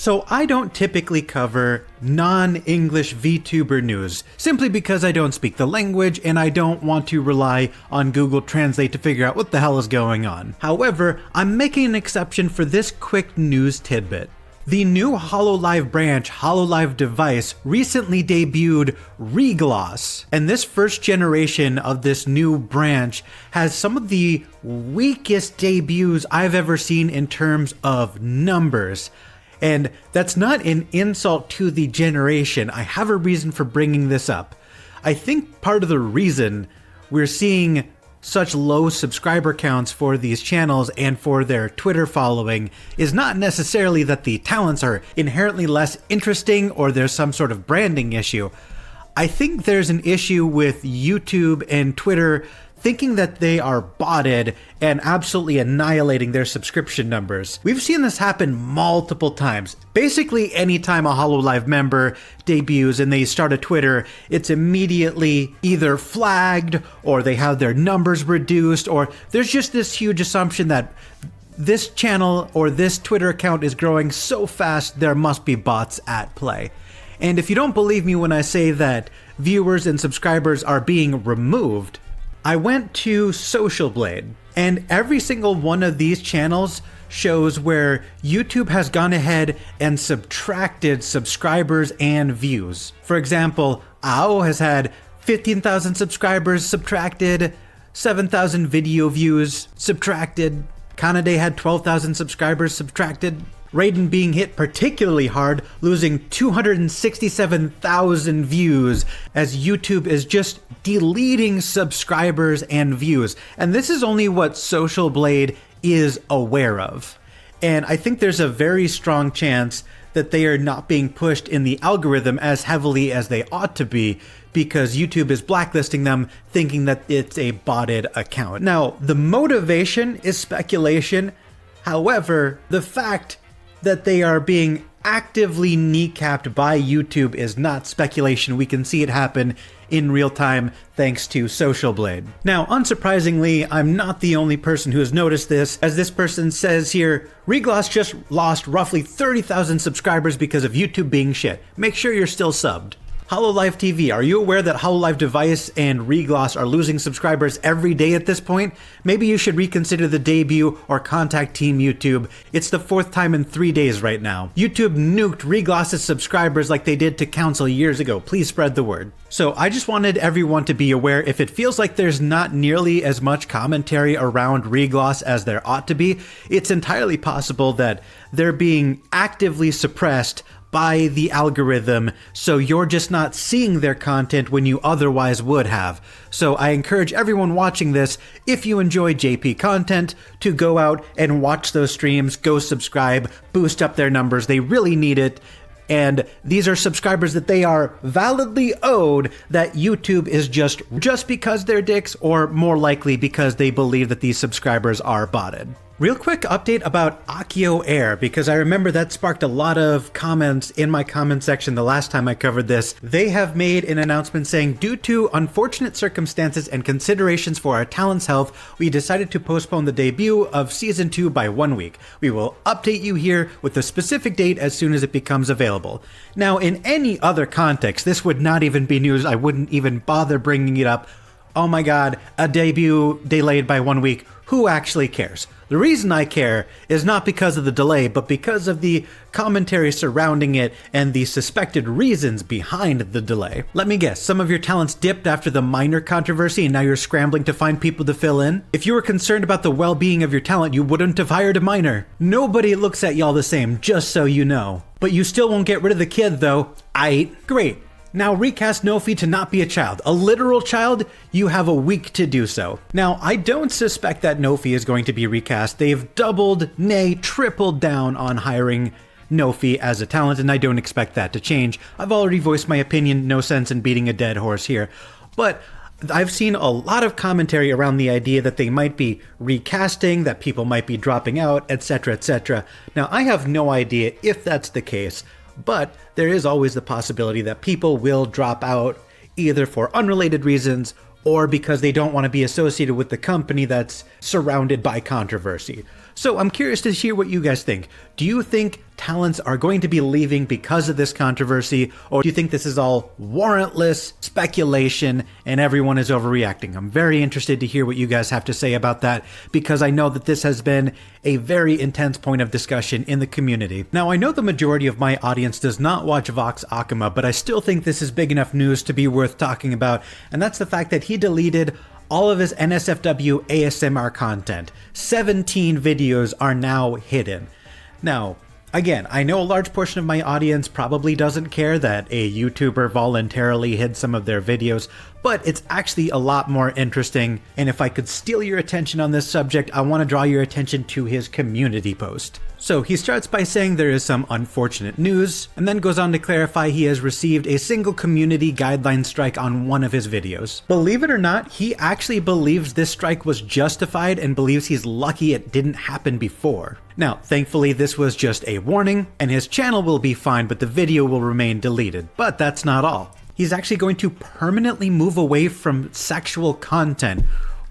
So I don't typically cover non-English VTuber news, simply because I don't speak the language and I don't want to rely on Google Translate to figure out what the hell is going on. However, I'm making an exception for this quick news tidbit. The new HoloLive branch, HoloLive device, recently debuted ReGloss, and this first generation of this new branch has some of the weakest debuts I've ever seen in terms of numbers. And that's not an insult to the generation. I have a reason for bringing this up. I think part of the reason we're seeing such low subscriber counts for these channels and for their Twitter following is not necessarily that the talents are inherently less interesting or there's some sort of branding issue. I think there's an issue with YouTube and Twitter thinking that they are botted and absolutely annihilating their subscription numbers. We've seen this happen multiple times. Basically, anytime a HoloLive member debuts and they start a Twitter, it's immediately either flagged or they have their numbers reduced, or there's just this huge assumption that this channel or this Twitter account is growing so fast there must be bots at play. And if you don't believe me when I say that viewers and subscribers are being removed, I went to Social Blade, and every single one of these channels shows where YouTube has gone ahead and subtracted subscribers and views. For example, AO has had 15,000 subscribers subtracted, 7,000 video views subtracted, Kanade had 12,000 subscribers subtracted, Raiden being hit particularly hard, losing 267,000 views as YouTube is just deleting subscribers and views. And this is only what Social Blade is aware of. And I think there's a very strong chance that they are not being pushed in the algorithm as heavily as they ought to be, because YouTube is blacklisting them, thinking that it's a botted account. Now, the motivation is speculation. However, the fact that they are being actively kneecapped by YouTube is not speculation. We can see it happen in real time thanks to Social Blade. Now, unsurprisingly, I'm not the only person who has noticed this, as this person says here, ReGloss just lost roughly 30,000 subscribers because of YouTube being shit. Make sure you're still subbed. HoloLive TV, are you aware that HoloLive device and ReGloss are losing subscribers every day at this point? Maybe you should reconsider the debut or contact Team YouTube. It's the 4th time in 3 days right now. YouTube nuked ReGloss's subscribers like they did to Council years ago. Please spread the word. So I just wanted everyone to be aware, if it feels like there's not nearly as much commentary around ReGloss as there ought to be, it's entirely possible that they're being actively suppressed by the algorithm, so you're just not seeing their content when you otherwise would have. So I encourage everyone watching this, if you enjoy JP content, to go out and watch those streams, go subscribe, boost up their numbers. They really need it. And these are subscribers that they are validly owed, that YouTube is just because they're dicks, or more likely because they believe that these subscribers are botted. Real quick update about AkioAir, because I remember that sparked a lot of comments in my comment section the last time I covered this. They have made an announcement saying, due to unfortunate circumstances and considerations for our talent's health, we decided to postpone the debut of Season 2 by 1 week. We will update you here with a specific date as soon as it becomes available. Now, in any other context, this would not even be news. I wouldn't even bother bringing it up. Oh my god, a debut delayed by 1 week. Who actually cares? The reason I care is not because of the delay, but because of the commentary surrounding it and the suspected reasons behind the delay. Let me guess, some of your talents dipped after the minor controversy and now you're scrambling to find people to fill in? If you were concerned about the well-being of your talent, you wouldn't have hired a minor. Nobody looks at y'all the same, just so you know. But you still won't get rid of the kid though. Great. Now recast Nophi to not be a child. A literal child? You have a week to do so. Now, I don't suspect that Nophi is going to be recast. They've doubled, nay, tripled down on hiring Nophi as a talent, and I don't expect that to change. I've already voiced my opinion, no sense in beating a dead horse here. But I've seen a lot of commentary around the idea that they might be recasting, that people might be dropping out, etc., etc. Now, I have no idea if that's the case, but there is always the possibility that people will drop out either for unrelated reasons or because they don't want to be associated with the company that's surrounded by controversy. So I'm curious to hear what you guys think. Do you think talents are going to be leaving because of this controversy, or do you think this is all warrantless speculation and everyone is overreacting? I'm very interested to hear what you guys have to say about that, because I know that this has been a very intense point of discussion in the community. Now, I know the majority of my audience does not watch Vox Akuma, but I still think this is big enough news to be worth talking about, and that's the fact that he deleted all of his NSFW ASMR content. 17 videos are now hidden. Now, again, I know a large portion of my audience probably doesn't care that a YouTuber voluntarily hid some of their videos, but it's actually a lot more interesting, and if I could steal your attention on this subject, I want to draw your attention to his community post. So he starts by saying there is some unfortunate news, and then goes on to clarify he has received a single community guideline strike on one of his videos. Believe it or not, he actually believes this strike was justified and believes he's lucky it didn't happen before. Now, thankfully this was just a warning, and his channel will be fine, but the video will remain deleted. But that's not all. He's actually going to permanently move away from sexual content,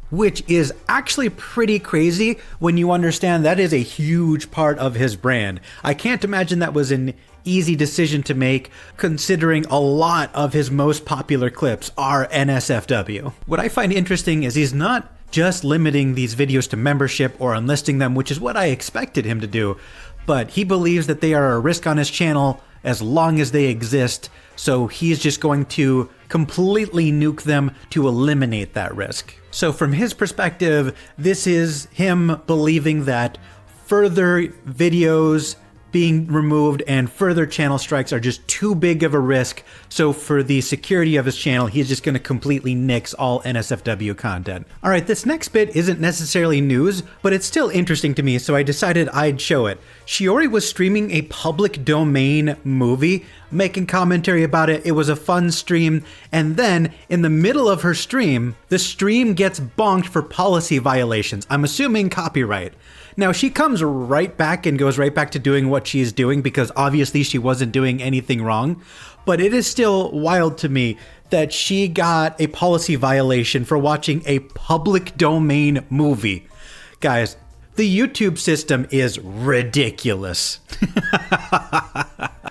which is actually pretty crazy when you understand that is a huge part of his brand. I can't imagine that was an easy decision to make, considering a lot of his most popular clips are NSFW. What I find interesting is he's not just limiting these videos to membership or unlisting them, which is what I expected him to do, but he believes that they are a risk on his channel as long as they exist, so he's just going to completely nuke them to eliminate that risk. So from his perspective, this is him believing that further videos being removed and further channel strikes are just too big of a risk, so for the security of his channel, he's just going to completely nix all NSFW content. Alright, this next bit isn't necessarily news, but it's still interesting to me, so I decided I'd show it. Shiori was streaming a public domain movie, making commentary about it. It was a fun stream, and then in the middle of her stream, the stream gets bonked for policy violations. I'm assuming copyright. Now, she comes right back and goes right back to doing what she's doing because obviously she wasn't doing anything wrong, but it is still wild to me that she got a policy violation for watching a public domain movie. Guys, the YouTube system is ridiculous.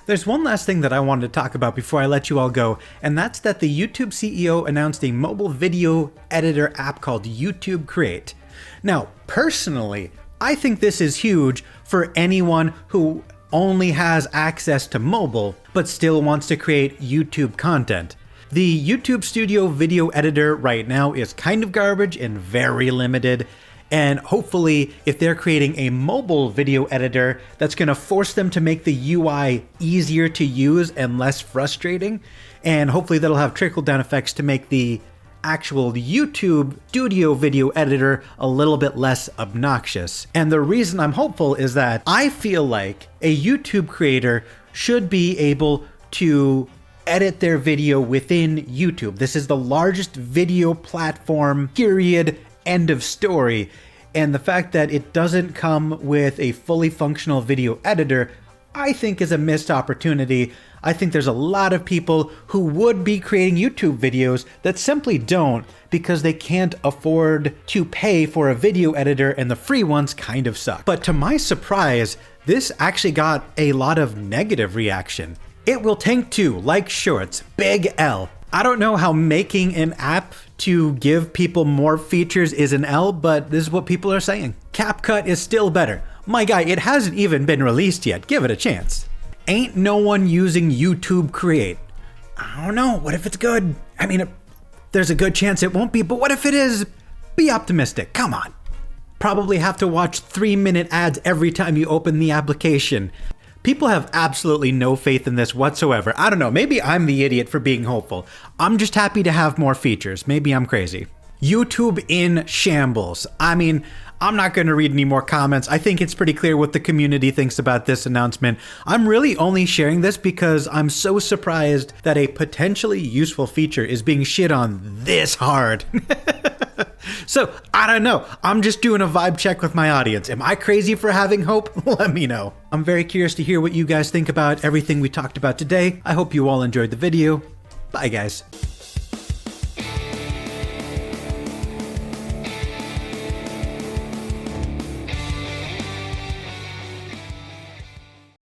There's one last thing that I wanted to talk about before I let you all go, and that's that the YouTube CEO announced a mobile video editor app called YouTube Create. Now, personally, I think this is huge for anyone who only has access to mobile, but still wants to create YouTube content. The YouTube Studio video editor right now is kind of garbage and very limited, and hopefully if they're creating a mobile video editor that's going to force them to make the UI easier to use and less frustrating, and hopefully that'll have trickle-down effects to make the actual YouTube Studio video editor a little bit less obnoxious. And the reason I'm hopeful is that I feel like a YouTube creator should be able to edit their video within YouTube. This is the largest video platform, period, end of story. And the fact that it doesn't come with a fully functional video editor, I think is a missed opportunity. I think there's a lot of people who would be creating YouTube videos that simply don't because they can't afford to pay for a video editor and the free ones kind of suck. But to my surprise, this actually got a lot of negative reaction. It will tank too, like shorts, big L. I don't know how making an app to give people more features is an L, but this is what people are saying. CapCut is still better. My guy, it hasn't even been released yet. Give it a chance. Ain't no one using YouTube Create. I don't know. What if it's good? I mean, there's a good chance it won't be, but what if it is? Be optimistic. Come on. Probably have to watch 3-minute ads every time you open the application. People have absolutely no faith in this whatsoever. I don't know. Maybe I'm the idiot for being hopeful. I'm just happy to have more features. Maybe I'm crazy. YouTube in shambles. I mean, I'm not going to read any more comments. I think it's pretty clear what the community thinks about this announcement. I'm really only sharing this because I'm so surprised that a potentially useful feature is being shit on this hard. So, I don't know. I'm just doing a vibe check with my audience. Am I crazy for having hope? Let me know. I'm very curious to hear what you guys think about everything we talked about today. I hope you all enjoyed the video. Bye, guys.